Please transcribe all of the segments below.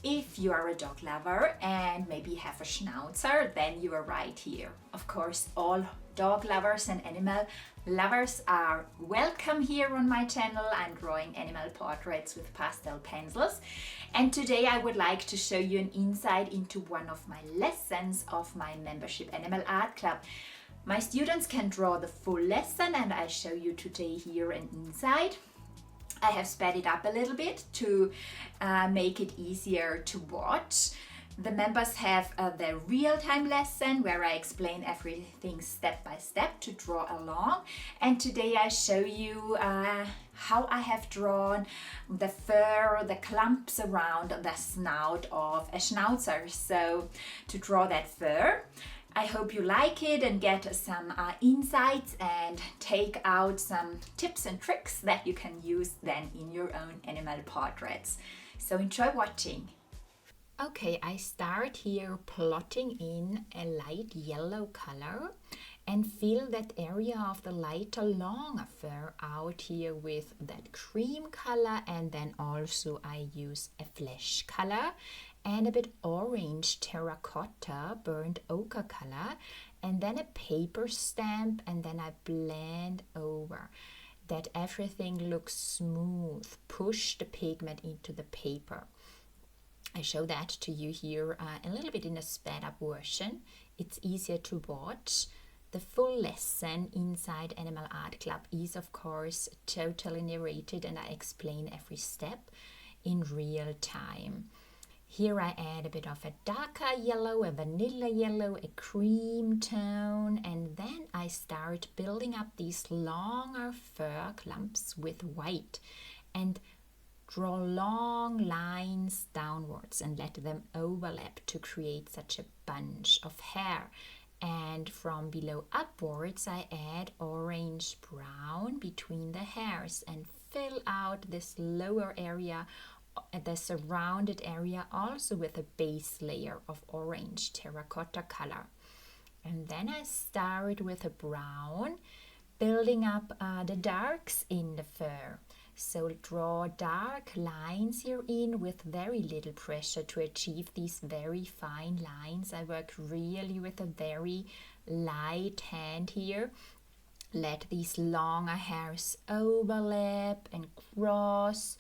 If you are a dog lover and maybe have a Schnauzer, then you are right here. Of course, all dog lovers and animal lovers are welcome here on my channel. I'm drawing animal portraits with pastel pencils, and today I would like to show you an insight into one of my lessons of my membership Animal Art Club. My students can draw the full lesson, and I show you today here an insight. I have sped it up a little bit to make it easier to watch. The members have their real-time lesson where I explain everything step by step to draw along. And today I show you how I have drawn the fur, the clumps around the snout of a Schnauzer. So to draw that fur, I hope you like it and get some insights and take out some tips and tricks that you can use then in your own animal portraits. So enjoy watching. Okay, I start here plotting in a light yellow color and fill that area of the lighter longer fur out here with that cream color, and then also I use a flesh color and a bit orange terracotta burnt ochre color, and then a paper stamp, and then I blend over that everything looks smooth. Push the pigment into the paper. I show that to you here a little bit in a sped up version. It's easier to watch. The full lesson inside Animal Art Club is of course totally narrated, and I explain every step in real time. Here I add a bit of a darker yellow, a vanilla yellow, a cream tone, and then I start building up these longer fur clumps with white and draw long lines downwards and let them overlap to create such a bunch of hair. And from below upwards I add orange brown between the hairs and fill out this lower area, the surrounded area, also with a base layer of orange terracotta color. And then I start with a brown, building up the darks in the fur. So draw dark lines here in with very little pressure to achieve these very fine lines. I work really with a very light hand here. Let these longer hairs overlap and cross.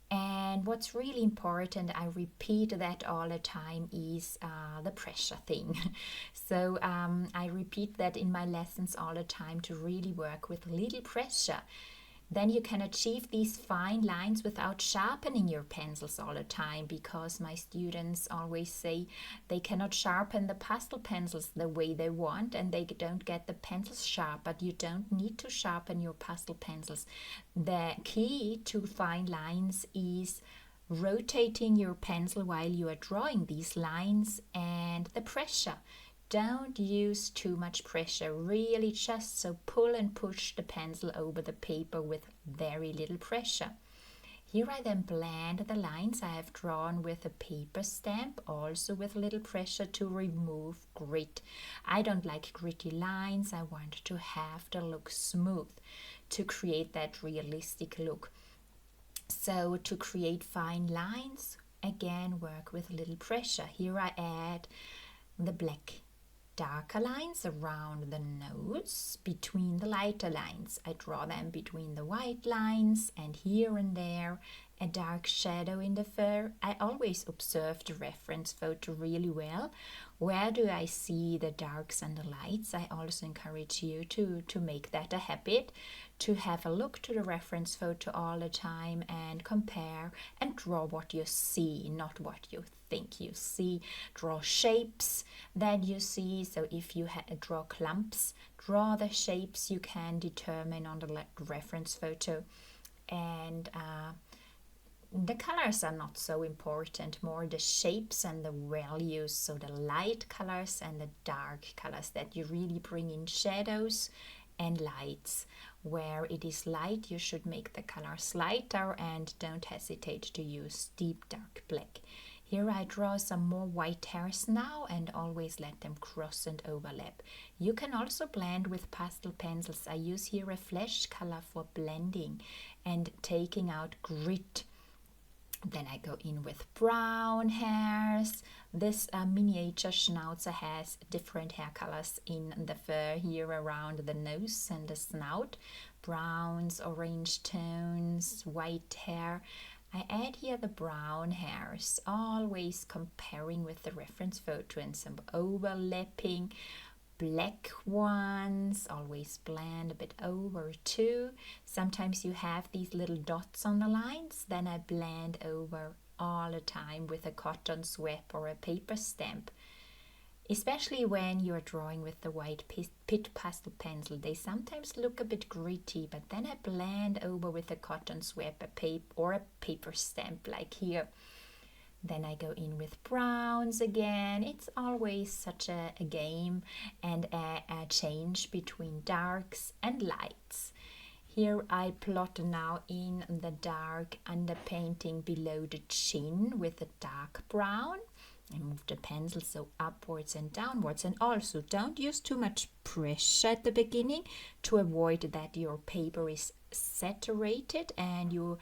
And what's really important, I repeat that all the time, is the pressure thing. So I repeat that in my lessons all the time to really work with little pressure. Then you can achieve these fine lines without sharpening your pencils all the time, because my students always say they cannot sharpen the pastel pencils the way they want and they don't get the pencils sharp. But you don't need to sharpen your pastel pencils. The key to fine lines is rotating your pencil while you are drawing these lines, and the pressure. Don't use too much pressure, really just so pull and push the pencil over the paper with very little pressure. Here I then blend the lines I have drawn with a paper stamp, also with little pressure to remove grit. I don't like gritty lines, I want to have the look smooth to create that realistic look. So to create fine lines, again work with little pressure. Here I add the black darker lines around the nose between the lighter lines. I draw them between the white lines, and here and there a dark shadow in the fur. I always observe the reference photo really well. Where do I see the darks and the lights? I also encourage you to make that a habit, to have a look to the reference photo all the time and compare and draw what you see, not what you think you see. Draw shapes that you see. So if you draw clumps, draw the shapes you can determine on the reference photo. And the colors are not so important, more the shapes and the values, so the light colors and the dark colors, that you really bring in shadows and lights. Where it is light, you should make the colors lighter and don't hesitate to use deep dark black. Here I draw some more white hairs now and always let them cross and overlap. You can also blend with pastel pencils. I use here a flesh color for blending and taking out grit Then I go in with brown hairs. This miniature Schnauzer has different hair colors in the fur here around the nose and the snout. Browns, orange tones, white hair. I add here the brown hairs, always comparing with the reference photo and some overlapping. Black ones, always blend a bit over too. Sometimes you have these little dots on the lines, then I blend over all the time with a cotton swab or a paper stamp. Especially when you're drawing with the white pit pastel pencil, they sometimes look a bit gritty, but then I blend over with a cotton swab, or a paper stamp like here. Then I go in with browns again. It's always such a game and a change between darks and lights. Here I plot now in the dark underpainting below the chin with a dark brown. I move the pencil so upwards and downwards, and also don't use too much pressure at the beginning to avoid that your paper is saturated and your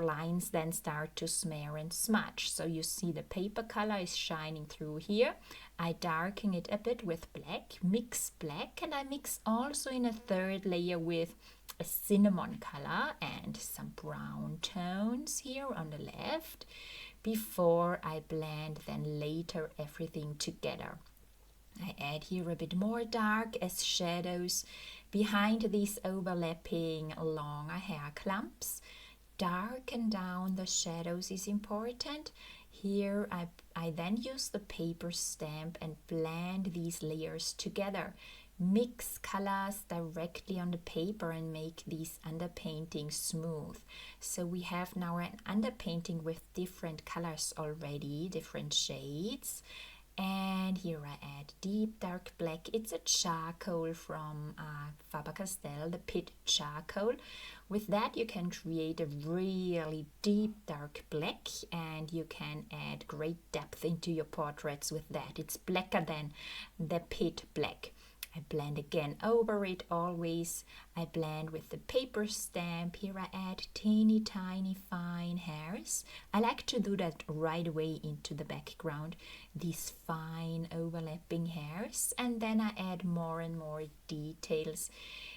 lines then start to smear and smudge. So you see the paper color is shining through here. I darken it a bit with black, mix black, and I mix also in a third layer with a cinnamon color and some brown tones here on the left before I blend then later everything together. I add here a bit more dark as shadows behind these overlapping longer hair clumps. Darken down the shadows is important. Here I then use the paper stamp and blend these layers together. Mix colors directly on the paper and make these underpaintings smooth. So we have now an underpainting with different colors already, different shades. And here I add deep dark black. It's a charcoal from Faber-Castell, the pit charcoal. With that you can create a really deep dark black, and you can add great depth into your portraits with that. It's blacker than the pit black. I blend again over it always. I blend with the paper stamp. Here I add teeny tiny fine hairs. I like to do that right away into the background, these fine overlapping hairs, and then I add more and more details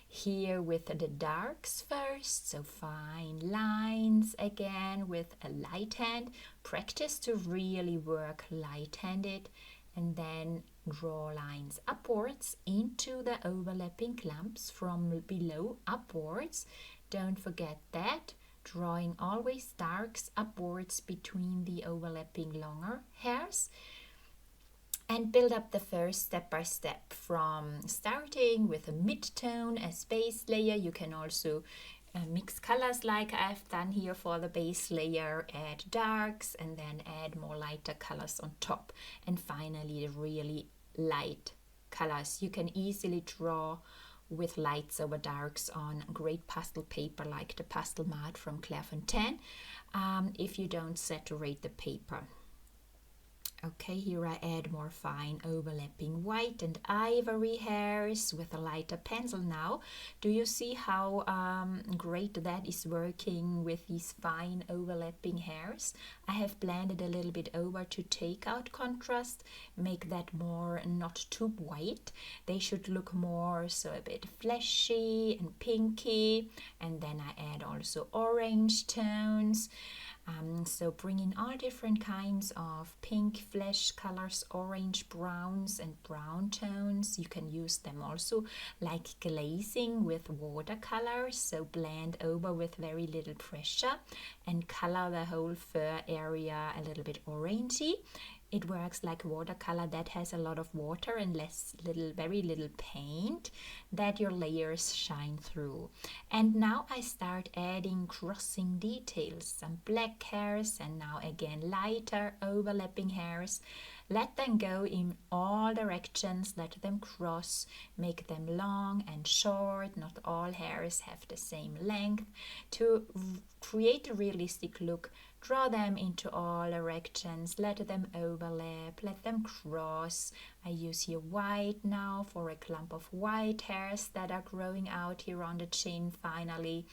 here with the darks first, so fine lines again with a light hand. Practice to really work light-handed, and then draw lines upwards into the overlapping clumps from below upwards. Don't forget that. Drawing always darks upwards between the overlapping longer hairs. And build up the first step by step from starting with a mid-tone as base layer. You can also mix colors like I've done here for the base layer, add darks and then add more lighter colors on top, and finally the really light colors. You can easily draw with lights over darks on great pastel paper like the Pastel Mat from Clairefontaine if you don't saturate the paper. Okay, here I add more fine overlapping white and ivory hairs with a lighter pencil now. Do you see how great that is working with these fine overlapping hairs? I have blended a little bit over to take out contrast, make that more not too white. They should look more so a bit fleshy and pinky, and then I add also orange tones. So bring in all different kinds of pink flesh colors, orange, browns and brown tones. You can use them also like glazing with watercolors, so blend over with very little pressure and color the whole fur area a little bit orangey. It works like watercolor that has a lot of water and very little paint, that your layers shine through. And now I start adding crossing details, some black hairs and now again lighter overlapping hairs. Let them go in all directions, let them cross, make them long and short. Not all hairs have the same length. To create a realistic look, draw them into all directions, let them overlap, let them cross. I use here white now for a clump of white hairs that are growing out here on the chin finally.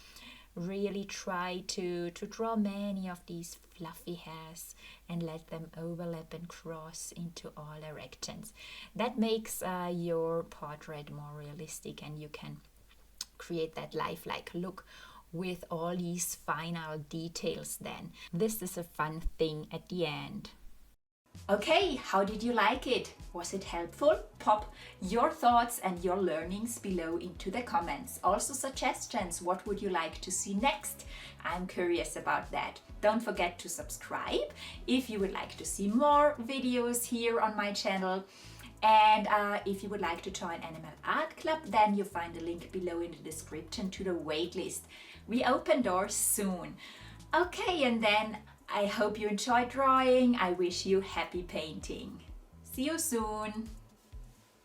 really try to draw many of these fluffy hairs and let them overlap and cross into all directions. That makes your portrait more realistic, and you can create that lifelike look with all these final details then. This is a fun thing at the end. Okay, how did you like it? Was it helpful? Pop your thoughts and your learnings below into the comments. Also suggestions, what would you like to see next? I'm curious about that. Don't forget to subscribe if you would like to see more videos here on my channel. And if you would like to join Animal Art Club, then you find the link below in the description to the waitlist. We open doors soon. Okay, and then I hope you enjoyed drawing. I wish you happy painting. See you soon.